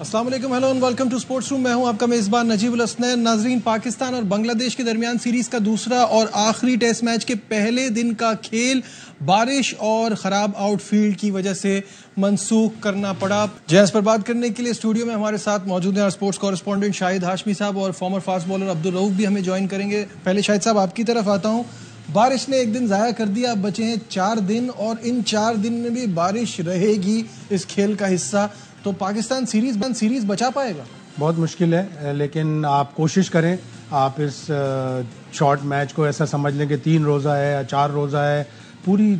अस्सलाम वालेकुम, hello and welcome to sports room. मैं हूं आपका मेजबान नजीबुल हसनैन। नाजरीन, पाकिस्तान और बांग्लादेश के दरमियान सीरीज का दूसरा और आखिरी टेस्ट मैच के पहले दिन का खेल बारिश और खराब आउटफील्ड की वजह से मनसूख करना पड़ा। जैस पर बात करने के लिए स्टूडियो में हमारे साथ मौजूद हैं स्पोर्ट्स कॉरेस्पॉन्डेंट शाहिद हाशमी साहब और farmer fast bowler Abdul Rauf भी हमें ज्वाइन करेंगे। पहले शाहिद साहब आपकी तरफ आता हूं। बारिश ने एक दिन ज़ाया कर दिया, अब बचे हैं 4 दिन और इन 4 दिन में भी बारिश रहेगी इस खेल का हिस्सा। तो पाकिस्तान सीरीज बचा पाएगा? बहुत मुश्किल है, लेकिन आप कोशिश करें। आप इस शॉर्ट मैच को ऐसा समझ लें कि 3 रोज़ा है या 4 रोज़ा है। पूरी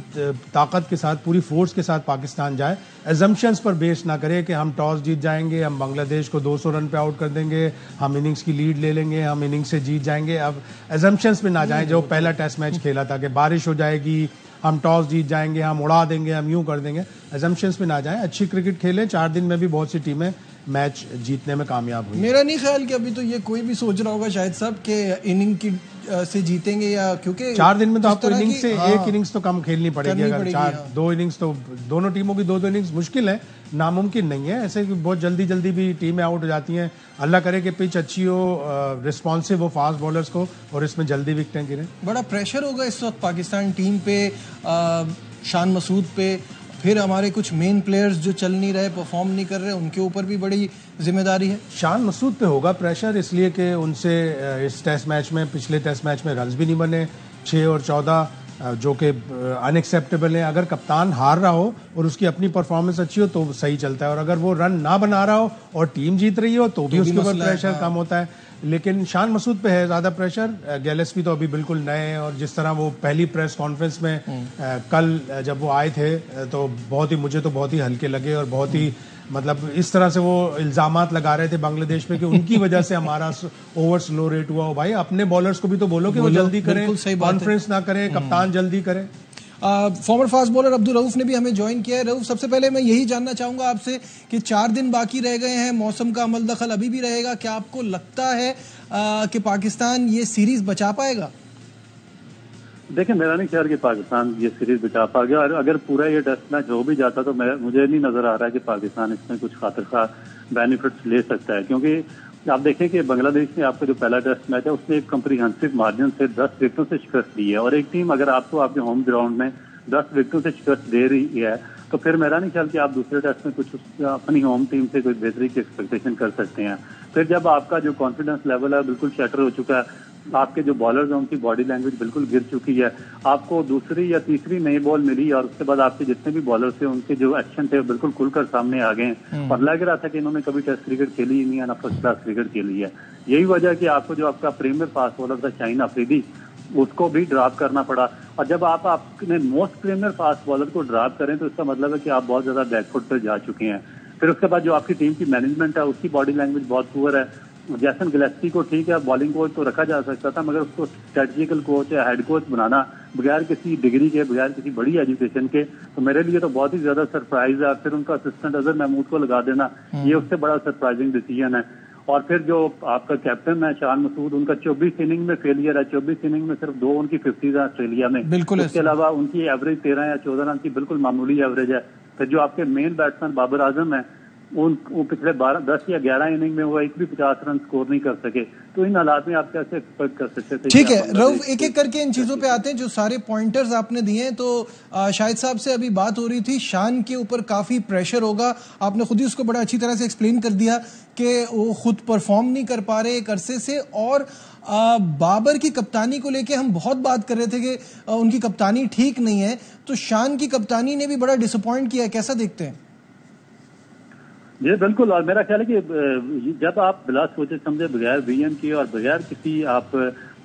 ताकत के साथ, पूरी फोर्स के साथ पाकिस्तान जाए। एजम्पशंस पर बेस ना करे कि हम टॉस जीत जाएंगे, हम बांग्लादेश को 200 रन पे आउट कर देंगे, हम इनिंग्स की लीड ले लेंगे, हम इनिंग्स से जीत जाएंगे। अब एजम्पशंस में ना जाएं जो पहला टेस्ट मैच खेला था कि बारिश हो जाएगी, हम टॉस जीत जाएंगे, हम उड़ा देंगे, हम यूं कर देंगे। एजम्पशंस में ना जाएं, अच्छी क्रिकेट खेलें। 4 दिन में भी बहुत सी टीमें मैच जीतने में कामयाब हुई। मेरा नहीं ख्याल कि अभी तो ये कोई भी सोच रहा होगा शायद साहब कि इनिंग की से जीतेंगे, या क्योंकि 4 दिन में तो आपको इनिंग से एक इनिंग्स तो कम खेलनी पड़ेगी। अगर 2 इनिंग्स तो दोनों टीमों की 2 इनिंग्स मुश्किल है, नामुमकिन नहीं है। ऐसे बहुत जल्दी भी टीमें आउट हो जाती हैं। अल्लाह करे कि पिच अच्छी हो, रिस्पॉन्सिव हो फास्ट बॉलर्स को, और इसमें जल्दी विकेटें गिरें। बड़ा प्रेशर होगा इस वक्त पाकिस्तान टीम पे, शान मसूद पे, फिर हमारे कुछ मेन प्लेयर्स जो चल नहीं रहे, परफॉर्म नहीं कर रहे, उनके ऊपर भी बड़ी जिम्मेदारी है। शान मसूद पे होगा प्रेशर, इसलिए कि उनसे इस टेस्ट मैच में, पिछले टेस्ट मैच में रन्स भी नहीं बने, 6 और 14, जो कि अनएक्सेप्टेबल है। अगर कप्तान हार रहा हो और उसकी अपनी परफॉर्मेंस अच्छी हो तो सही चलता है, और अगर वो रन ना बना रहा हो और टीम जीत रही हो तो भी उसके ऊपर प्रेशर कम होता है। लेकिन शान मसूद पे है ज़्यादा प्रेशर। गैलेस्पी तो अभी बिल्कुल नए हैं, और जिस तरह वो पहली प्रेस कॉन्फ्रेंस में कल जब वो आए थे तो मुझे तो बहुत ही हल्के लगे, और बहुत ही मतलब इस तरह से वो इल्जामात लगा रहे थे बांग्लादेश पे कि उनकी वजह से हमारा ओवर स्लो रेट हुआ हो। भाई, अपने बॉलर्स को भी तो बोलो कि वो जल्दी करें, कॉन्फ्रेंस ना करें, कप्तान जल्दी करे। Farmer fast bowler Abdul Rauf ने भी हमें ज्वाइन किया है। रऊफ, सबसे पहले मैं यही जानना चाहूंगा आपसे कि 4 दिन बाकी रह गए हैं, मौसम का अमल दखल अभी भी रहेगा। क्या आपको लगता है कि पाकिस्तान ये सीरीज बचा पाएगा? देखिए, मेरा नहीं ख्याल कि पाकिस्तान ये सीरीज बचा पाएगा, और अगर पूरा ये टेस्ट मैच हो भी जाता तो मुझे नहीं नजर आ रहा है कि पाकिस्तान इसमें कुछ खातिर खा बेनिफिट्स ले सकता है। क्योंकि आप देखें कि बांग्लादेश ने आपका जो पहला टेस्ट मैच है उसने एक कंप्रीहेंसिव मार्जिन से 10 विकेटों से शिकस्त दी है, और एक टीम अगर आपको आपके होम ग्राउंड में 10 विकेटों से शिकस्त दे रही है तो फिर मेरा नहीं ख्याल कि आप दूसरे टेस्ट में कुछ अपनी होम टीम से कोई बेहतरी की एक्सपेक्टेशन कर सकते हैं। फिर जब आपका जो कॉन्फिडेंस लेवल है बिल्कुल शटर हो चुका है, आपके जो बॉलर्स हैं उनकी बॉडी लैंग्वेज बिल्कुल गिर चुकी है, आपको दूसरी या तीसरी नई बॉल मिली और उसके बाद आपके जितने भी बॉलर्स थे उनके जो एक्शन थे बिल्कुल खुलकर सामने आ गए, और लग रहा था कि इन्होंने कभी टेस्ट क्रिकेट खेली ही नहीं है, ना फर्स्ट क्लास क्रिकेट खेली है। यही वजह कि आपको जो आपका प्रीमियर फास्ट बॉलर था शाहीन अफरीदी, उसको भी ड्रॉप करना पड़ा। और जब आप अपने मोस्ट प्रीमियर फास्ट बॉलर को ड्रॉप करें तो इसका मतलब है कि आप बहुत ज्यादा बैकफुट पर जा चुके हैं। फिर उसके बाद जो आपकी टीम की मैनेजमेंट है उसकी बॉडी लैंग्वेज बहुत पुअर है। जैसन गिलेस्पी को ठीक है बॉलिंग कोच तो रखा जा सकता था, मगर उसको स्ट्रेटजिकल कोच या हेड कोच बनाना बगैर किसी डिग्री के, बगैर किसी बड़ी एजुकेशन के, तो मेरे लिए तो बहुत ही ज्यादा सरप्राइज है। फिर उनका असिस्टेंट अजहर महमूद को लगा देना, ये उससे बड़ा सरप्राइजिंग डिसीजन है। और फिर जो आपका कैप्टन है शान मसूद, उनका 24 इनिंग में फेलियर है, 24 इनिंग में सिर्फ 2 उनकी 50 है ऑस्ट्रेलिया में। इसके अलावा उनकी एवरेज 13 या 14 रन की बिल्कुल मामूली एवरेज है। फिर जो आपके मेन बैट्समैन बाबर आजम है, वो पिछले 10 या 11 इनिंग में वो एक भी 50 रन स्कोर नहीं कर सके। तो इन हालात में आप कैसे एक्सपेक्ट कर सकते थे? ठीक है रऊफ, एक एक करके इन चीजों पे आते हैं। जो सारे पॉइंटर्स आपने दिए हैं, तो शाहिद साहब से अभी बात हो रही थी, शान के ऊपर काफी प्रेशर होगा। आपने खुद ही उसको बड़ा अच्छी तरह से एक्सप्लेन कर दिया कि वो खुद परफॉर्म नहीं कर पा रहे एक अरसे से, और बाबर की कप्तानी को लेके हम बहुत बात कर रहे थे कि उनकी कप्तानी ठीक नहीं है, तो शान की कप्तानी ने भी बड़ा डिसअपॉइंट किया है। कैसा देखते हैं? जी बिल्कुल, और मेरा ख्याल है कि जब आप बिला सोचे समझे, बगैर विजन के और बगैर किसी आप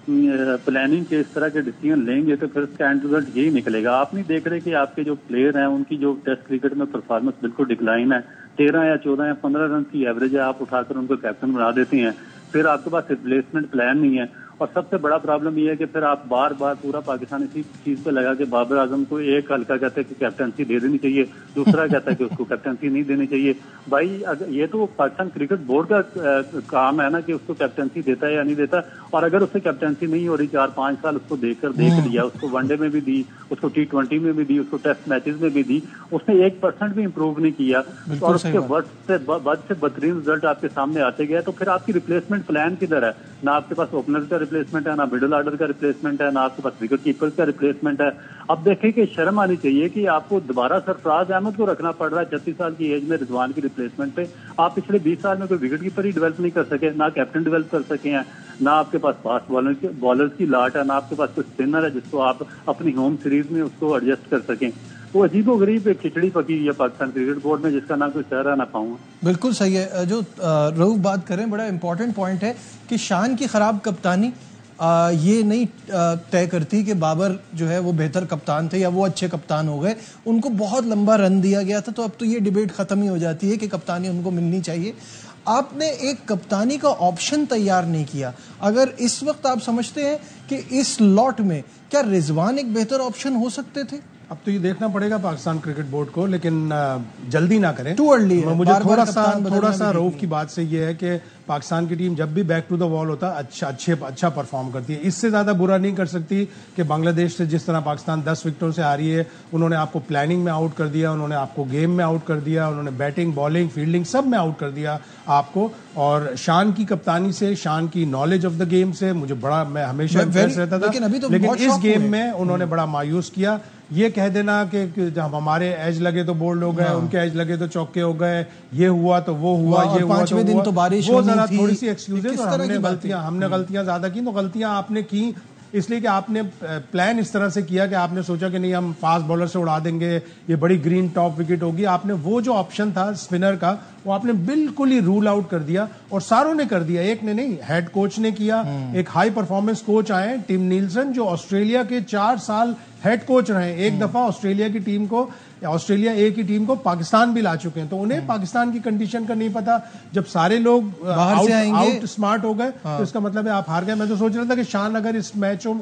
प्लानिंग के इस तरह के डिसीजन लेंगे तो फिर इसका एंड रिजल्ट यही निकलेगा। आप नहीं देख रहे कि आपके जो प्लेयर हैं उनकी जो टेस्ट क्रिकेट में परफॉर्मेंस बिल्कुल डिक्लाइन है। 13 या 14 या 15 रन की एवरेज है, आप उठाकर उनको कैप्टन बना देते हैं, फिर आपके पास रिप्लेसमेंट प्लान नहीं है। और सबसे बड़ा प्रॉब्लम ये है कि फिर आप बार बार पूरा पाकिस्तान इसी चीज पे लगा कि बाबर आजम को एक हल्का कहते हैं कि कैप्टनसी दे देनी चाहिए, दूसरा कहता है कि उसको कैप्टनसी नहीं देनी चाहिए। भाई ये तो पाकिस्तान क्रिकेट बोर्ड का काम है ना कि उसको कैप्टनसी देता है या नहीं देता। और अगर उससे कैप्टनसी नहीं हो रही 4-5 साल उसको देख लिया, उसको वनडे में भी दी, उसको T20 में भी दी, उसको टेस्ट मैचेस में भी दी, उसने 1% भी इंप्रूव नहीं किया और उसके बद से बदतरीन रिजल्ट आपके सामने आते गए, तो फिर आपकी रिप्लेसमेंट प्लान किधर है? ना आपके पास ओपनर का रिप्लेसमेंट है, ना मिडिल ऑर्डर का रिप्लेसमेंट है, ना आपके पास विकेट कीपर का रिप्लेसमेंट है। अब देखें कि शर्म आनी चाहिए कि आपको दोबारा सरफराज अहमद को रखना पड़ रहा है 36 साल की एज में रिजवान की रिप्लेसमेंट पे। आप पिछले 20 साल में कोई विकेट कीपर ही डेवलप नहीं कर सके, ना कैप्टन डेवलप कर सके हैं, ना आपके पास फास्ट बॉलर्स की लाट है, ना आपके पास कोई स्पिनर है जिसको आप अपनी होम सीरीज में उसको एडजस्ट कर सकें। तो अजीबोगरीब एक खिचड़ी पकी हुई है पाकिस्तान क्रिकेट बोर्ड में, जिसका ना कोई चेहरा ना पाऊँ। बिल्कुल सही है। जो रऊफ बात करें, बड़ा इंपॉर्टेंट पॉइंट है कि शान की खराब कप्तानी ये नहीं तय करती कि बाबर जो है वो बेहतर कप्तान थे या वो अच्छे कप्तान हो गए। उनको बहुत लंबा रन दिया गया था, तो अब तो ये डिबेट खत्म ही हो जाती है कि कप्तानी उनको मिलनी चाहिए। आपने एक कप्तानी का ऑप्शन तैयार नहीं किया। अगर इस वक्त आप समझते हैं कि इस लॉट में क्या रिजवान एक बेहतर ऑप्शन हो सकते थे? अब तो ये देखना पड़ेगा पाकिस्तान क्रिकेट बोर्ड को, लेकिन जल्दी ना करें, टू अर्ली है। मुझे थोड़ा सा रऊफ की बात से ये है कि पाकिस्तान की टीम जब भी बैक टू द वॉल होता है अच्छा परफॉर्म करती है। इससे ज्यादा बुरा नहीं कर सकती कि बांग्लादेश से जिस तरह पाकिस्तान 10 विकेटों से आ रही है, उन्होंने आपको प्लानिंग में आउट कर दिया, उन्होंने आपको गेम में आउट कर दिया, उन्होंने बैटिंग बॉलिंग फील्डिंग सब में आउट कर दिया आपको। और शान की कप्तानी से, शान की नॉलेज ऑफ द गेम से मैं हमेशा इम्प्रेस रहता था, लेकिन इस गेम में उन्होंने बड़ा मायूस किया। ये कह देना कि जब हमारे एज लगे तो बोल्ड हो गए, उनके एज लगे तो चौके हो गए, ये हुआ तो वो हुआ, ये हुआ तो दिन तो बारिश वो जरा थोड़ी सी एक्सक्यूजेस। हमने गलतियां ज्यादा की, तो गलतियां आपने की इसलिए कि आपने प्लान इस तरह से किया कि आपने सोचा कि नहीं हम फास्ट बॉलर से उड़ा देंगे, ये बड़ी ग्रीन टॉप विकेट होगी। आपने वो जो ऑप्शन था स्पिनर का, वो आपने बिल्कुल ही रूल आउट कर दिया, और सारों ने कर दिया, एक ने नहीं, हेड कोच ने किया। एक हाई परफॉर्मेंस कोच आए टिम नील्सन, जो ऑस्ट्रेलिया के 4 साल हेड कोच रहे। एक दफा ऑस्ट्रेलिया की टीम को, ऑस्ट्रेलिया ए की टीम को पाकिस्तान भी ला चुके हैं, तो उन्हें पाकिस्तान की कंडीशन का नहीं पता। जब सारे लोग आउट स्मार्ट हो गए, तो इसका मतलब है आप हार गए। मैं तो सोच रहा था कि शान अगर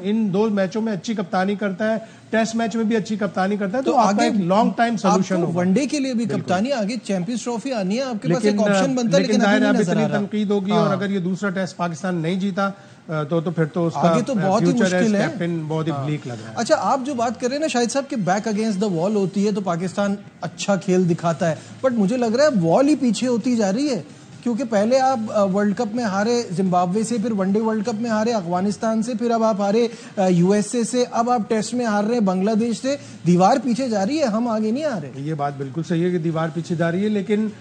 इन 2 मैचों में अच्छी कप्तानी करता है, टेस्ट मैच में भी अच्छी कप्तानी करता है, तो आगे एक लॉन्ग टाइम सोल्यूशन होगा। वनडे के लिए भी कप्तानी, आगे चैंपियंस ट्रॉफी आनी है, आपके पास एक ऑप्शन बनता है, लेकिन इतनी तनकीद होगी। और अगर ये दूसरा टेस्ट पाकिस्तान नहीं जीता तो फिर तो उसका आगे तो बहुत ही मुश्किल है, कैप्टन बहुत ही ब्लीक लग रहा है। अच्छा, आप जो बात कर रहे हैं ना शाहिद साहब के बैक अगेंस्ट द वॉल होती है तो पाकिस्तान अच्छा खेल दिखाता है, बट मुझे लग रहा है वॉल ही पीछे होती जा रही है। क्योंकि पहले आप वर्ल्ड कप में हारे जिम्बाब्वे से, फिर वनडे वर्ल्ड कप में हारे अफगानिस्तान से, फिर अब आप हारे USA से, अब आप टेस्ट में हार रहे हैं बांग्लादेश से। दीवार पीछे जा रही है, हम आगे नहीं आ रहे। ये बात बिल्कुल सही है कि दीवार पीछे जा रही है, लेकिन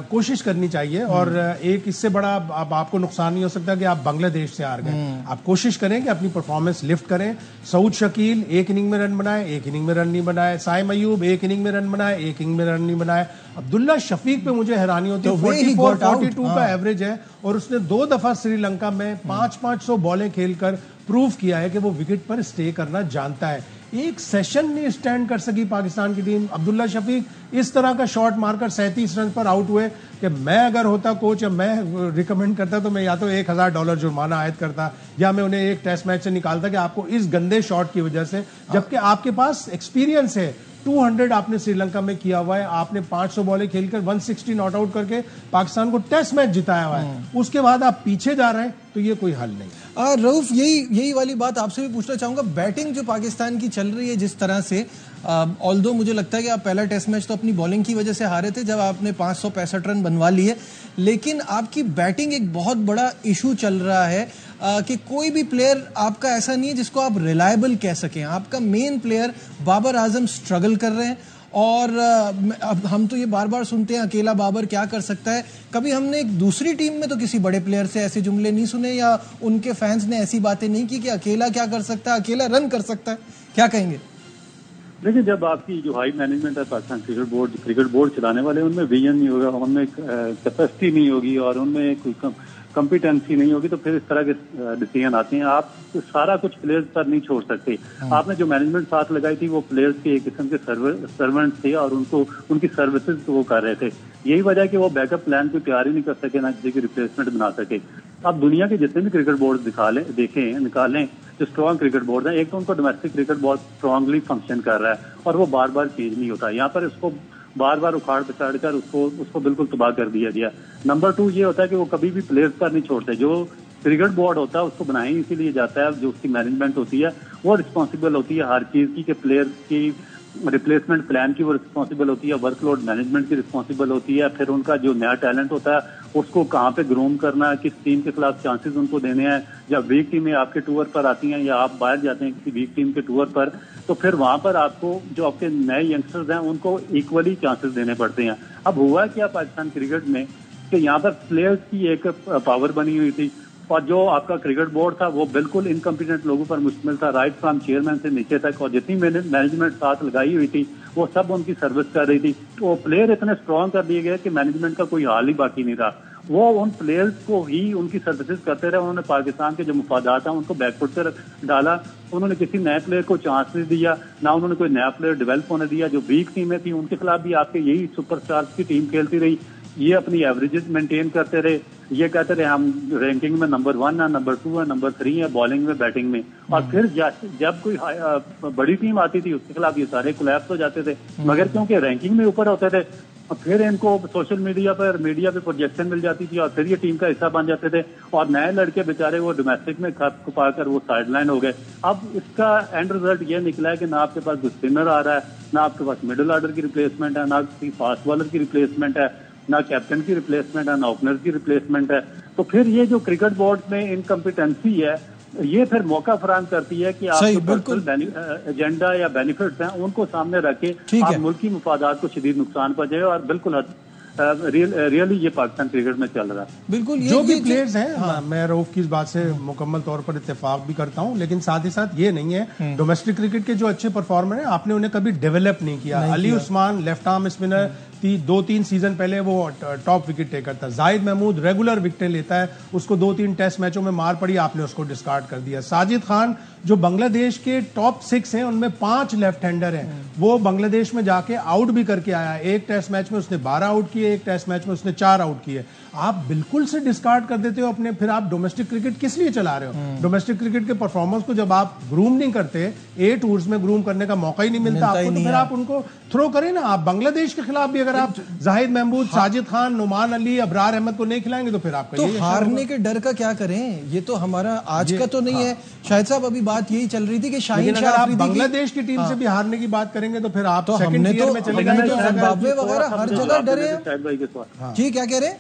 कोशिश करनी चाहिए। और एक इससे बड़ा अब आपको नुकसान नहीं हो सकता कि आप बांग्लादेश से हार गए। आप कोशिश करें कि अपनी परफॉर्मेंस लिफ्ट करें। सऊद शकील 1 इनिंग में रन बनाए, 1 इनिंग में रन नहीं बनाए। साइम अयूब 1 इनिंग में रन बनाए, 1 इनिंग में रन नहीं बनाए। अब्दुल्ला शफीक पे मुझे हैरानी होती है, 44-42 का एवरेज है, और उसने 2 दफा श्रीलंका में 500 बॉलें खेलकर प्रूव किया है कि वो विकेट पर स्टे करना जानता है। एक सेशन नहीं स्टैंड कर सकी पाकिस्तान की टीम। अब्दुल्ला शफीक इस तरह का शॉट मारकर 37 रन पर आउट हुए कि मैं अगर होता कोच या मैं रिकमेंड करता तो मैं या तो $1000 जुर्माना आयद करता, या मैं उन्हें एक टेस्ट मैच से निकालता कि आपको इस गंदे शॉट की वजह से, जबकि आपके पास एक्सपीरियंस है। 200 आपने श्रीलंका में किया हुआ है, आपने 500 बॉलें खेलकर 160 नॉट आउट करके पाकिस्तान को टेस्ट मैच जिताया हुआ है। उसके बाद आप पीछे जा रहे हैं, तो ये कोई हल नहीं। रऊफ, यही वाली बात आपसे भी पूछना चाहूंगा। बैटिंग जो पाकिस्तान की चल रही है जिस तरह से, ऑल्दो मुझे लगता है कि आप पहला टेस्ट मैच तो अपनी बॉलिंग की वजह से हारे थे जब आपने 565 रन बनवा लिए, लेकिन आपकी बैटिंग एक बहुत बड़ा इशू चल रहा है कि कोई भी प्लेयर आपका ऐसा नहीं है जिसको आप रिलायबल कह सकें। आपका main player Babar Azam struggle कर रहे हैं, और अब हम तो ये बार बार सुनते हैं अकेला बाबर क्या कर सकता है। कभी हमने एक दूसरी टीम में तो किसी बड़े प्लेयर से ऐसे जुमले नहीं सुने, या उनके फैंस ने ऐसी बातें नहीं की कि अकेला क्या कर सकता है, अकेला रन कर सकता है। क्या कहेंगे? देखिए, जब आपकी जो हाई मैनेजमेंट है पाकिस्तान क्रिकेट बोर्ड चलाने वाले, उनमें विजन नहीं होगा, उनमें कैपेसिटी नहीं होगी, और उनमें कोई कॉम्पिटेंसी नहीं होगी, तो फिर इस तरह के डिसीजन आते हैं। आप सारा कुछ प्लेयर्स पर नहीं छोड़ सकते। आपने जो मैनेजमेंट साथ लगाई थी वो प्लेयर्स के एक किस्म के सर्वेंट थे, और उनको उनकी सर्विसेज वो कर रहे थे। यही वजह है कि वो बैकअप प्लान को तैयार ही नहीं कर सके, ना किसी की रिप्लेसमेंट बना सके। आप दुनिया के जितने भी क्रिकेट बोर्ड निकालें जो स्ट्रॉन्ग क्रिकेट बोर्ड है, एक तो उनको डोमेस्टिक क्रिकेट बहुत स्ट्रांगली फंक्शन कर रहा है और वो बार बार चेंज नहीं होता। यहाँ पर इसको बार बार उखाड़ पछाड़ कर उसको बिल्कुल तबाह कर दिया गया। नंबर 2 ये होता है कि वो कभी भी प्लेयर्स पर नहीं छोड़ते। जो क्रिकेट बोर्ड होता है उसको बनाए इसीलिए जाता है, जो उसकी मैनेजमेंट होती है वो रिस्पॉन्सिबल होती है हर चीज की, कि प्लेयर्स की रिप्लेसमेंट प्लान की वो रिस्पॉन्सिबल होती है, वर्कलोड मैनेजमेंट की रिस्पॉन्सिबल होती है, फिर उनका जो नया टैलेंट होता है उसको कहाँ पे ग्रूम करना है, किस टीम के खिलाफ चांसेस उनको देने हैं। जब वीक टीमें आपके टूर पर आती हैं या आप बाहर जाते हैं किसी वीक टीम के टूर पर, तो फिर वहां पर आपको जो आपके नए यंगस्टर्स हैं उनको इक्वली चांसेस देने पड़ते हैं। अब हुआ क्या पाकिस्तान क्रिकेट में कि यहाँ पर प्लेयर्स की एक पावर बनी हुई थी और जो आपका क्रिकेट बोर्ड था वो बिल्कुल इनकम्पिटेंट लोगों पर मुश्तमिल था, राइट फ्रॉम चेयरमैन से नीचे तक, और जितनी मैनेजमेंट साथ लगाई हुई थी वो सब उनकी सर्विस कर रही थी। तो प्लेयर इतने स्ट्रांग कर दिए गए कि मैनेजमेंट का कोई हाल ही बाकी नहीं रहा। वो उन प्लेयर्स को ही उनकी सर्विसेज करते रहे। उन्होंने पाकिस्तान के जो मुफादात हैं उनको बैकफुट पर डाला। उन्होंने किसी नए प्लेयर को चांस नहीं दिया, ना उन्होंने कोई नया प्लेयर डेवलप होने दिया। जो वीक टीमें थी उनके खिलाफ भी आपके यही सुपरस्टार्स की टीम खेलती रही। ये अपनी एवरेजेस मेंटेन करते रहे, ये कहते रहे हम रैंकिंग में नंबर 1 है, नंबर 2 है, नंबर 3 है, बॉलिंग में, बैटिंग में। और फिर जब कोई बड़ी टीम आती थी उसके खिलाफ ये सारे कोलैप्स हो जाते थे, मगर क्योंकि रैंकिंग में ऊपर होते थे फिर इनको सोशल मीडिया पे प्रोजेक्शन मिल जाती थी और फिर ये टीम का हिस्सा बन जाते थे। और नए लड़के बेचारे वो डोमेस्टिक में खप पाकर वो साइडलाइन हो गए। अब इसका एंड रिजल्ट ये निकला है कि ना आपके पास कोई स्पिनर आ रहा है, ना आपके पास मिडिल ऑर्डर की रिप्लेसमेंट है, ना किसी फास्ट बॉलर की रिप्लेसमेंट है, ना कैप्टन की रिप्लेसमेंट है, ना ओपनर की रिप्लेसमेंट है। तो फिर ये जो क्रिकेट बोर्ड में इनकम्पिटेंसी है ये फिर मौका फराहम करती है कि आप पर्सनल एजेंडा या बेनिफिट्स हैं उनको सामने रख के आप मुल्की मुफादात को शदीद नुकसान पहुंचे। और बिल्कुल रियली ये पाकिस्तान क्रिकेट में चल रहा है। बिल्कुल जो भी प्लेयर्स हैं, मैं रऊफ की इस बात से मुकम्मल तौर पर इत्तेफाक भी करता हूं, लेकिन साथ ही साथ ये नहीं है डोमेस्टिक क्रिकेट के जो अच्छे परफॉर्मर हैं आपने उन्हें कभी डेवलप नहीं किया। Ali Usman left arm spinner 2-3 season पहले वो टॉप विकेट टेकर था। जाहिद महमूद रेगुलर विकेटें लेता है, उसको 2-3 टेस्ट मैचों में मार पड़ी, आपने उसको डिस्कार्ड कर दिया। साजिद खान जो बांग्लादेश के टॉप 6 हैं उनमें 5 लेफ्ट हैंडर हैं, वो बांग्लादेश में जाके आउट भी करके आया। एक टेस्ट मैच में उसने 12 आउट किए, एक टेस्ट मैच में उसने 4 आउट किए। आप बिल्कुल से डिस्कार्ड कर देते हो अपने, फिर आप डोमेस्टिक क्रिकेट किस लिए चला रहे हो? डोमेस्टिक क्रिकेट के परफॉर्मेंस को जब आप ग्रूम नहीं करते, 8 टूर्स में ग्रूम करने का मौका ही नहीं मिलता आपको, तो फिर आप उनको थ्रो करें ना। आप बांग्लादेश के खिलाफ भी अगर आप जाहिद महमूद, साजिद खान, नुमान अली, अबरार अहमद को नहीं खिलाएंगे तो फिर आपका तो हारने के डर का क्या करें? ये तो हमारा आज का तो नहीं है। शाहिद साहब अभी बात यही चल रही थी कि शाहीन शाह आप बांग्लादेश की टीम से भी हारने की बात करेंगे तो फिर आप तो सेकंड ईयर में चले जाएंगे। जिम्बाब्वे वगैरह हर जगह डरे हैं। जी क्या कह रहे हैं?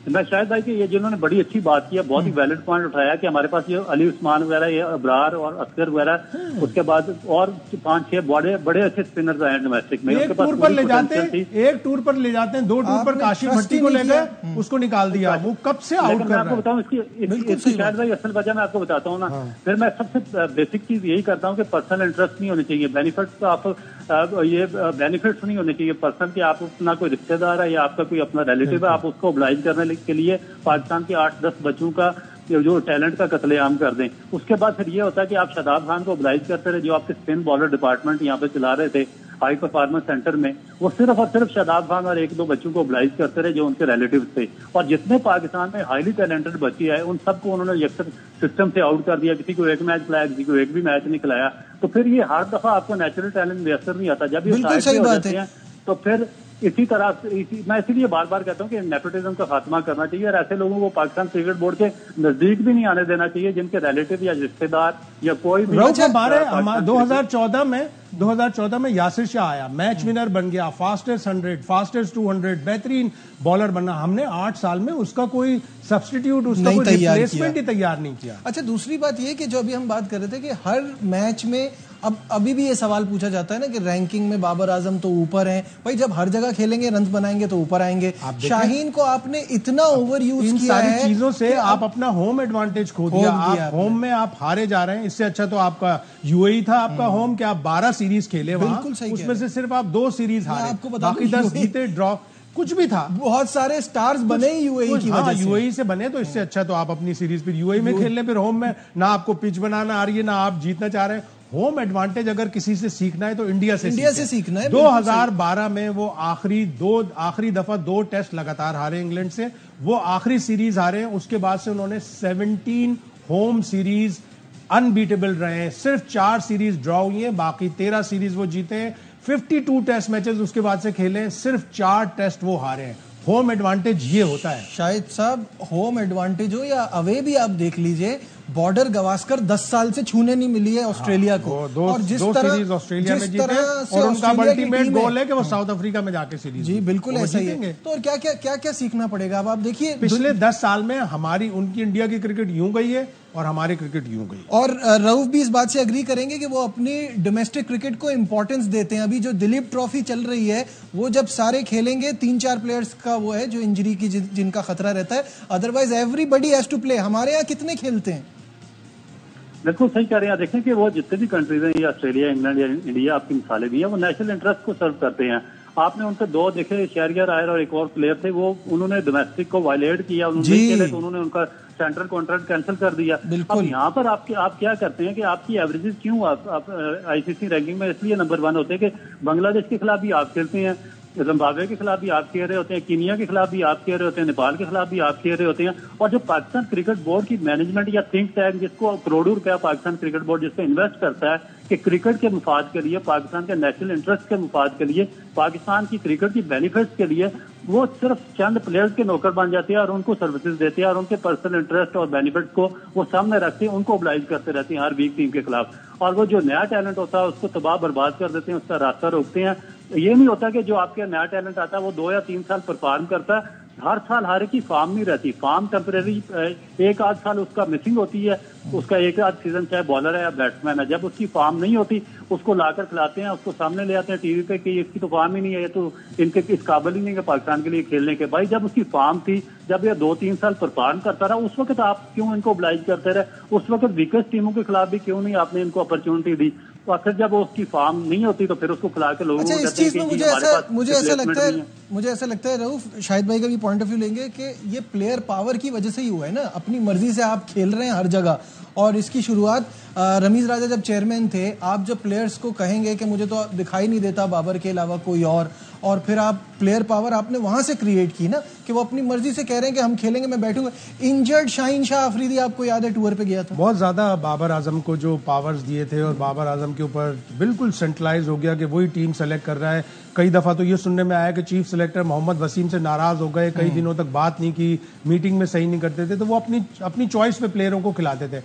मैं शायद भाई कि ये जिन्होंने बड़ी अच्छी बात की है, बहुत ही वैलिड पॉइंट उठाया कि हमारे पास ये अली उस्मान वगैरह, ये अबरार और असगर वगैरह, उसके बाद और 5-6 बड़े अच्छे स्पिनर्स आए डोमेस्टिक में। एक टूर पर ले जाते हैं 2 टूर पर काशिफ भट्टी को ले गए, उसको निकाल दिया। वो कब से आउट कर रहा है? मैं आपको बताऊं इसकी शायद भाई असल वजह मैं आपको बताता हूँ ना। फिर मैं सबसे बेसिक चीज यही करता हूँ कि पर्सनल इंटरेस्ट नहीं होने चाहिए, बेनिफिट्स तो आप ये बेनिफिट्स नहीं होने चाहिए पर्सनल कि आप अपना कोई रिश्तेदार है या आपका कोई अपना रिलेटिव है, आप उसको ओब्लाइज करने के लिए पाकिस्तान के 8-10 बच्चों का जो टैलेंट का कत्लेआम कर दें। उसके बाद फिर ये होता है कि आप शादाब खान को ओब्लाइज करते रहे, जो आपके स्पिन बॉलर डिपार्टमेंट यहाँ पे चला रहे थे हाई परफॉर्मेंस सेंटर में, वो सिर्फ और सिर्फ शादाब खान और 1-2 बच्चों को ओब्लाइज करते रहे जो उनके रिलेटिव थे। और जितने पाकिस्तान में हाईली टैलेंटेड बच्चे आए उन सबको उन्होंने यकसर सिस्टम से आउट कर दिया। किसी को एक मैच खिलाया, किसी को एक भी मैच नहीं खिलाया। तो फिर ये हर दफा आपको नेचुरल टैलेंट मैसर नहीं आता। जब ये साइड हो जाते हैं तो फिर इसी तरह मैं इसीलिए बार बार कहता हूं कि नेपोटिज्म का खात्मा करना चाहिए और ऐसे लोगों को पाकिस्तान क्रिकेट बोर्ड के नजदीक भी नहीं आने देना चाहिए जिनके रिलेटिव या रिश्तेदार या कोई भी। 2014 में यासिर शाह आया, मैच विनर बन गया, फास्टेस्ट 100, फास्टेस्ट 200, बेहतरीन बॉलर बना। हमने 8 साल में उसका कोई सब्स्टिट्यूट, उसका कोई रिप्लेसमेंट ही तैयार नहीं किया। अच्छा, दूसरी बात ये कि जो अभी हम बात कर रहे थे कि हर मैच में अब अभी भी ये सवाल पूछा जाता है ना कि रैंकिंग में बाबर आजम तो ऊपर हैं भाई, जब हर जगह खेलेंगे रन बनाएंगे तो ऊपर आएंगे। शाहीन को आपने इतना ओवर यूज किया है, सारी चीजों से आप अपना होम एडवांटेज खो दिया। आप होम में आप हारे जा रहे हैं। इससे अच्छा तो आपका यूएई था आपका होम, कि आप 12 सीरीज खेले वहां, उसमें से सिर्फ आप 2 सीरीज हारे, बाकी 10 जीते, ड्रॉ, कुछ भी था। बहुत सारे स्टार्स बने ही यूएई की वजह से। यूएई से बने, तो इससे अच्छा तो आप अपनी सीरीज फिर यूएई में खेल लें, फिर होम में ना आपको पिच बनाना आ रही है, ना आप जीतना चाह रहे हैं। होम एडवांटेज अगर किसी से सीखना है तो इंडिया से सीखना है। 2012 में वो आखिरी दफा 2 टेस्ट लगातार हारे इंग्लैंड से, वो आखिरी सीरीज हारे, उसके बाद से उन्होंने 17 होम सीरीज अनबीटेबल रहे हैं, सिर्फ 4 सीरीज ड्रॉ हुई हैं, बाकी 13 सीरीज वो जीते हैं। 52 टेस्ट मैचेस उसके बाद से खेले, सिर्फ 4 टेस्ट वो हारे हैं। होम एडवांटेज ये होता है। शाहिद साहब, होम एडवांटेज हो या अवे भी आप देख लीजिए, बॉर्डर गवास्कर 10 साल से छूने नहीं मिली है ऑस्ट्रेलिया को। और जिस तरह सीरीज ऑस्ट्रेलिया में जीते और उनका अल्टीमेट गोल है कि वो साउथ अफ्रीका में जाके सीरीज, जी बिल्कुल ऐसा ही है। तो और क्या सीखना पड़ेगा अब आप देखिए, पिछले 10 साल में उनकी इंडिया की क्रिकेट यूं गई है और हमारी क्रिकेट यूं गई। और रऊफ भी इस बात से अग्री करेंगे कि वो अपनी डोमेस्टिक क्रिकेट को इंपॉर्टेंस देते हैं। अभी जो दिलीप ट्रॉफी चल रही है, वो जब सारे खेलेंगे, 3-4 प्लेयर्स का वो है जो इंजरी की जिनका खतरा रहता है, otherwise everybody has to play. हमारे यहाँ कितने खेलते हैं? बिल्कुल सही कह रहे हैं। देखें कि वो जितने भी कंट्रीज हैं, या ऑस्ट्रेलिया, इंग्लैंड या इंडिया, आपकी मिसालें भी हैं, वो नेशनल इंटरेस्ट को सर्व करते हैं। आपने उनके 2 देखे, शहरियार आयर और एक और प्लेयर थे, वो उन्होंने डोमेस्टिक को वायलेट किया, उन्होंने खेले तो उन्होंने उनका सेंट्रल कॉन्ट्रैक्ट कैंसिल कर दिया। अब यहाँ पर आप क्या करते हैं कि आपकी एवरेजेस क्यों आप आईसीसी रैंकिंग में इसलिए नंबर 1 होते हैं कि बांग्लादेश के खिलाफ भी आप खेलते हैं, जिम्बाब्वे के खिलाफ भी आप खेल रहे होते हैं, कीनिया के खिलाफ भी आप खेल रहे होते हैं, नेपाल के खिलाफ भी आप खेल रहे होते हैं। और जो पाकिस्तान क्रिकेट बोर्ड की मैनेजमेंट या थिंक टैंक, जिसको करोड़ों रुपया पाकिस्तान क्रिकेट बोर्ड जिसको इन्वेस्ट करता है कि क्रिकेट के मुफाद के लिए, पाकिस्तान के नेशनल इंटरेस्ट के मुफाद के लिए, पाकिस्तान की क्रिकेट की बेनिफिट्स के लिए, वो सिर्फ चंद प्लेयर्स के नौकर बन जाते हैं और उनको सर्विसेज देते हैं और उनके पर्सनल इंटरेस्ट और बेनिफिट्स को वो सामने रखते हैं, उनको ओब्लाइज करते रहते हैं हर वीक टीम के खिलाफ। और वो जो नया टैलेंट होता है उसको तबाह बर्बाद कर देते हैं, उसका रास्ता रोकते हैं। ये नहीं होता कि जो आपके नया टैलेंट आता है वो 2 या 3 साल परफॉर्म करता है, हर साल हारे की फॉर्म नहीं रहती। फॉर्म टेम्परेरी, 1-8 साल उसका मिसिंग होती है, उसका 1-8 सीजन चाहे बॉलर है या बैट्समैन है, जब उसकी फॉर्म नहीं होती उसको लाकर खिलाते हैं, उसको सामने ले आते हैं टीवी पे कि इसकी तो फॉर्म ही नहीं है, ये तो इनके इस काबिल ही नहीं है पाकिस्तान के लिए खेलने के। भाई जब उसकी फॉर्म थी, जब ये 2-3 साल परफॉर्म करता रहा, उस वक्त आप क्यों इनको ओब्लाइज करते रहे? उस वक्त वीकेस्ट टीमों के खिलाफ भी क्यों नहीं आपने इनको अपॉर्चुनिटी दी? तो आखिर जब उसकी फॉर्म नहीं होती तो फिर उसको खिला के लोगों को कहते हैं कि मुझे ऐसा लगता है रऊफ, शाहिद भाई का भी पॉइंट ऑफ व्यू लेंगे कि ये प्लेयर पावर की वजह से ही हुआ है ना। अपनी मर्जी से आप खेल रहे हैं हर जगह, और इसकी शुरुआत रमीज राजा जब चेयरमैन थे, आप जब प्लेयर्स को कहेंगे कि मुझे तो दिखाई नहीं देता बाबर के अलावा कोई और फिर आप प्लेयर पावर आपने वहां से क्रिएट की ना, कि वो अपनी मर्जी से कह रहे हैं कि हम खेलेंगे, मैं बैठूंगा। इंजर्ड शाहीन शाह अफरीदी आपको याद है टूर पे गया था, बहुत ज्यादा बाबर आजम को जो पावर्स दिए थे और बाबर आजम के ऊपर बिल्कुल सेंट्रलाइज हो गया कि वही टीम सेलेक्ट कर रहा है। कई दफा तो ये सुनने में आया कि चीफ सेलेक्टर मोहम्मद वसीम से नाराज हो गए, कई दिनों तक बात नहीं की, मीटिंग में सही नहीं करते थे, तो वो अपनी चॉइस पे प्लेयरों को खिलाते थे।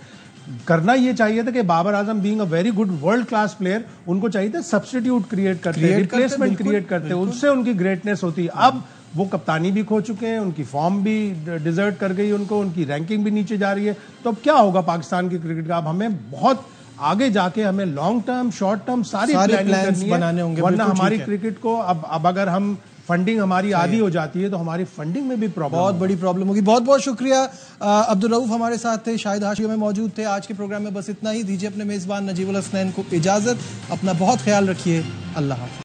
करना ये चाहिए था कि Babar Azam being a very good world class player, उनको चाहिए था सब्स्टिट्यूट क्रिएट करते, रिप्लेसमेंट क्रिएट करते, उससे उनकी ग्रेटनेस होती। अब वो कप्तानी भी खो चुके हैं, उनकी फॉर्म भी डिजर्ट कर गई उनको, उनकी रैंकिंग भी नीचे जा रही है। तो अब क्या होगा पाकिस्तान की क्रिकेट का? अब हमें बहुत आगे जाके हमें लॉन्ग टर्म, शॉर्ट टर्म सारी प्लानिंग बनाने होंगे, वरना हमारी क्रिकेट को अब अगर हम फंडिंग हमारी आधी हो जाती है तो हमारी फंडिंग में भी बहुत बड़ी प्रॉब्लम होगी। बहुत बहुत शुक्रिया। अब्दुल रऊफ हमारे साथ थे, शाहिद हाशिम में मौजूद थे। आज के प्रोग्राम में बस इतना ही। दीजिए अपने मेजबान नजीबुल हसनैन को इजाजत। अपना बहुत ख्याल रखिए। अल्लाह हाफ़िज़।